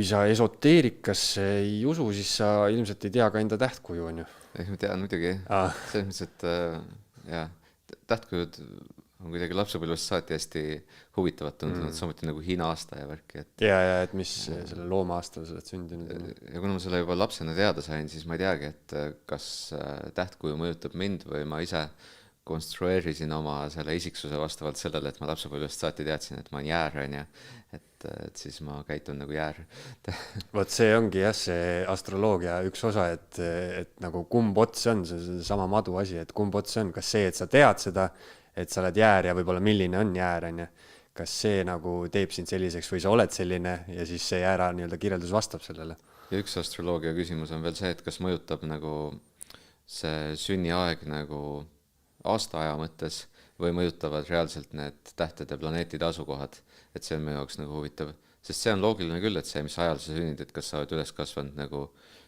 Kui sa esoteerikasse ei usu, siis sa ilmselt ei tea ka enda tähtkuju, on ju? Ma tean muidugi. Ah, Selles mõttes, et jah, tähtkujud on kuidagi lapsepõlvest saati hästi huvitavat tundunud, samuti nagu Hiina aasta ja värki, et ja et mis selle looma aastal sa oled sündinud. ja kuna ma selle juba lapsena teada sain, siis ma ei teagi, et kas tähtkuju mõjutab mind või ma ise konstrueerisin oma selle isiksuse vastavalt sellele, et ma lapsepõlvest saati teadsin, et ma olen jäär, on ju, et siis ma käitun nagu jäär. Vot see ongi jah, see astroloogia üks osa, et nagu kumb ots see on, see sama madu asi, et kumb ots see on, kas see, et sa tead seda, et sa oled jäär ja võib-olla milline on jäär, on ju. Kas see nagu teeb sind selliseks või sa oled selline ja siis see jäära nii-öelda kirjeldus vastab sellele. Ja üks astroloogia küsimus on veel see, et kas mõjutab nagu see sünniaeg nagu aastaaja mõttes või mõjutavad reaalselt need tähtede planeetide asukohad, et see on meie jaoks nagu huvitav. Sest see on loogiline küll, et see, mis ajal sa sünnid, et kas sa oled üles kasvanud nagu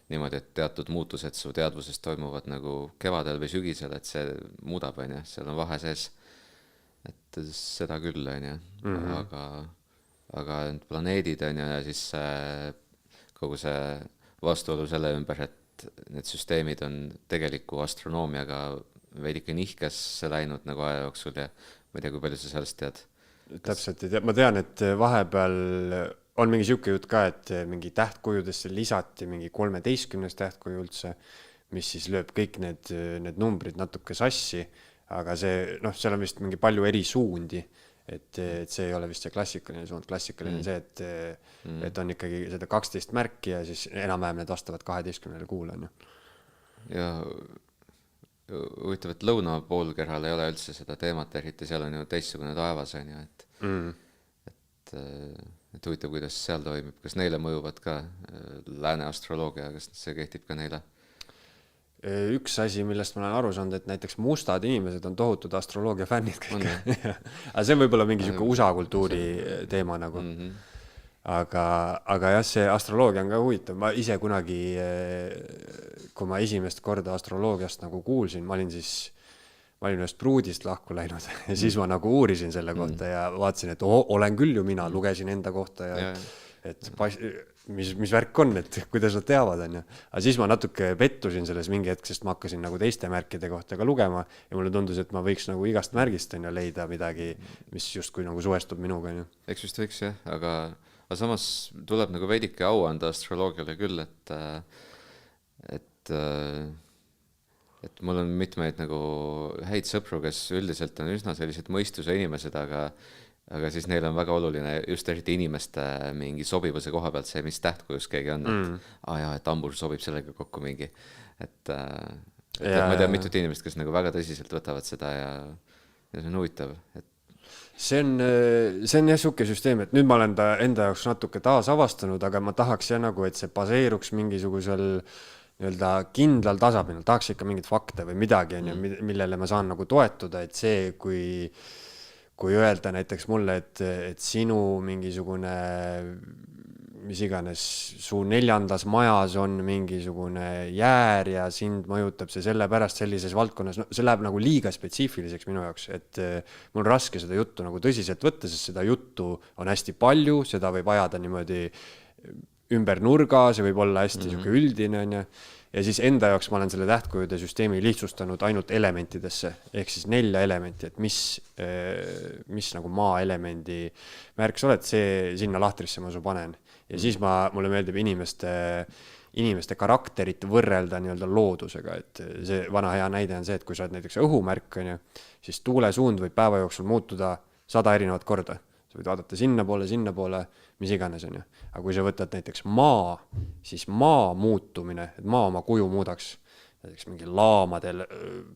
niimoodi, et teatud muutused su teadvuses toimuvad nagu kevadel või sügisel, et see muudab, on ju, seal on vahe sees. Et seda küll, on ju, aga need planeedid, on ju, ja siis kogu see vastuolu selle ümber, et need süsteemid on tegeliku astronoomiaga veidike nihkesse läinud nagu aja jooksul ja ma ei tea, kui palju sa sellest tead. Täpselt ei tea, ma tean, et vahepeal on mingi siuke jutt ka, et mingi tähtkujudesse lisati mingi 13 tähtkuju üldse, mis siis lööb kõik need numbrid natuke sassi, aga see, noh, seal on vist mingi palju eri suundi, et see ei ole vist see klassikaline suund, klassikaline see, et on ikkagi seda 12 märki ja siis enam-vähem need vastavad 12 kuule, on ju. Ja huvitav, et lõunapoolkeral ei ole üldse seda teemat eriti, seal on ju teistsugune taevas, on ju, et huvitav, kuidas seal toimib, kas neile mõjuvad ka lääne astroloogia, kas see kehtib ka neile? Üks asi, millest ma olen aru saanud, et näiteks mustad inimesed on tohutud astroloogia fännid kõik. Aga see on võib-olla mingi siuke USA kultuuri teema nagu. Aga jah, see astroloogia on ka huvitav. Ma ise kunagi, kui ma esimest korda astroloogiast nagu kuulsin, ma olin ühest pruudist lahku läinud ja siis ma nagu uurisin selle kohta ja vaatasin, et olen küll ju mina, lugesin enda kohta ja et mis värk on, et kuidas nad teavad, on ju. Aga siis ma natuke pettusin selles mingi hetk, sest ma hakkasin nagu teiste märkide kohta ka lugema ja mulle tundus, et ma võiks nagu igast märgist on ju leida midagi, mis justkui nagu suhestub minuga, on ju. Eks vist võiks jah, aga samas tuleb nagu veidike au anda astroloogiale küll, et mul on mitmeid nagu häid sõpru, kes üldiselt on üsna sellised mõistuse inimesed, aga siis neil on väga oluline just eriti inimeste mingi sobivuse koha pealt see, mis tähtkujus keegi on, et ambur sobib sellega kokku mingi, et ma tean mitut inimest, kes nagu väga tõsiselt võtavad seda ja see on huvitav, et see on jah suke süsteem, et nüüd ma olen ta enda jaoks natuke taas avastanud, aga ma tahaks jah nagu, et see baseeruks mingisugusel nii-öelda kindlal tasapinnal, tahaks ikka mingit fakte või midagi, millele ma saan nagu toetuda, et see, kui öelda näiteks mulle, et sinu mingisugune, mis iganes, su 4. majas on mingisugune jäär ja sind mõjutab see sellepärast sellises valdkonnas, no see läheb nagu liiga spetsiifiliseks minu jaoks, et mul on raske seda juttu nagu tõsiselt võtta, sest seda juttu on hästi palju, seda võib ajada niimoodi ümber nurga, see võib olla hästi üldine, on ju. Ja siis enda jaoks ma olen selle tähtkujude süsteemi lihtsustanud ainult elementidesse, ehk siis 4 elementi, et mis nagu maa elemendi märk sa oled, see sinna lahtrisse ma su panen. Ja siis mulle meeldib inimeste karakterit võrrelda nii-öelda loodusega, et see vana hea näide on see, et kui sa oled näiteks õhumärk, on ju, siis tuulesuund võib päeva jooksul muutuda 100 erinevat korda. Sa võid vaadata sinnapoole, mis iganes on ju. Aga kui sa võtad näiteks maa, siis maa muutumine, et maa oma kuju muudaks, näiteks mingi laamadel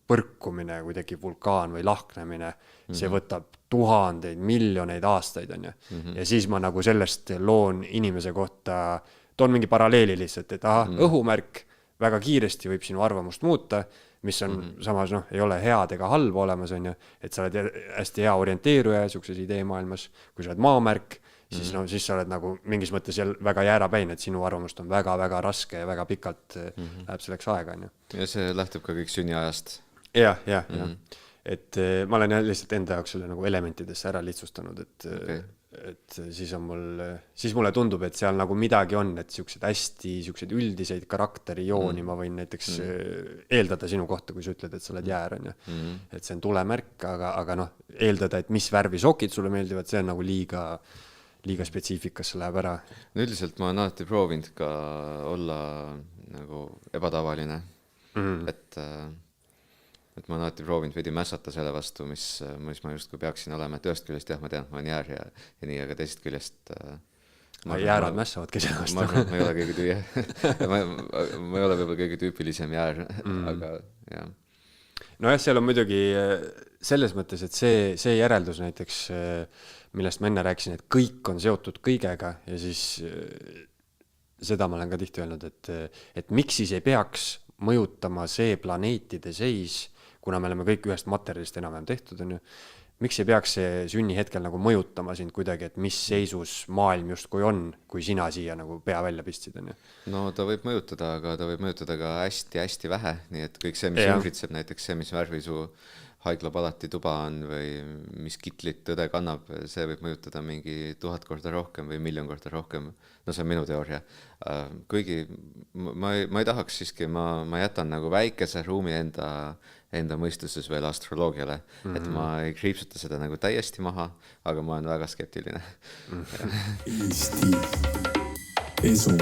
põrkumine, kui tekib vulkaan või lahknemine, see võtab tuhandeid, miljoneid aastaid on ju. Ja siis ma nagu sellest loon inimese kohta, toon mingi paralleeli lihtsalt, et õhumärk väga kiiresti võib sinu arvamust muuta, mis on samas, ei ole head ega halb olemas, on ju, et sa oled hästi hea orienteeruja sukses ideemaailmas, kui sa oled maamärk, siis siis sa oled nagu mingis mõttes väga jäärapäin, et sinu arvamust on väga-väga raske ja väga pikalt läheb selleks aega, on ju. Ja see lähtub ka kõik sünniajast. Jah. Et ma olen lihtsalt enda jaoks selle nagu elementidesse ära lihtsustanud, et et siis mulle tundub, et seal nagu midagi on, et siukseid üldiseid karakterijooni ma võin näiteks eeldada sinu kohta, kui sa ütled, et sa oled jäär, on ju. Et see on tulemärk, aga noh, eeldada, et mis värvi sokid sulle meeldivad, see on nagu liiga spetsiifikasse läheb ära. No üldiselt ma olen alati proovinud ka olla nagu ebatavaline, et ma olen alati proovinud veidi mässata selle vastu, mis ma justkui peaksin olema, et ühest küljest jah, ma tean, et ma olen jäär ja nii, aga teisest küljest jäärad mässavadki selle vastu. Ma arvan, et ma ei ole kõige ma ei ole võib-olla kõige tüüpilisem jäär, aga jah. Nojah, seal on muidugi selles mõttes, et see järeldus näiteks, millest ma enne rääkisin, et kõik on seotud kõigega ja siis seda ma olen ka tihti öelnud, et miks siis ei peaks mõjutama see planeetide seis, kuna me oleme kõik ühest materjalist enam-vähem tehtud, on ju. Miks ei peaks see sünnihetkel nagu mõjutama sind kuidagi, et mis seisus maailm justkui on, kui sina siia nagu pea välja pistsid, on ju? No ta võib mõjutada, aga ta võib mõjutada ka hästi-hästi vähe, nii et kõik see, mis ümbritseb, näiteks see, mis värvi su haiglapalati tuba on või mis kitlit tõde kannab, see võib mõjutada mingi 1000 korda rohkem või 1 000 000 korda rohkem. No see on minu teooria. Kuigi ma ei tahaks siiski, ma jätan nagu väikese ruumi enda mõistuses veel astroloogiale, et ma ei kriipsuta seda nagu täiesti maha, aga ma olen väga skeptiline. Eesti esu.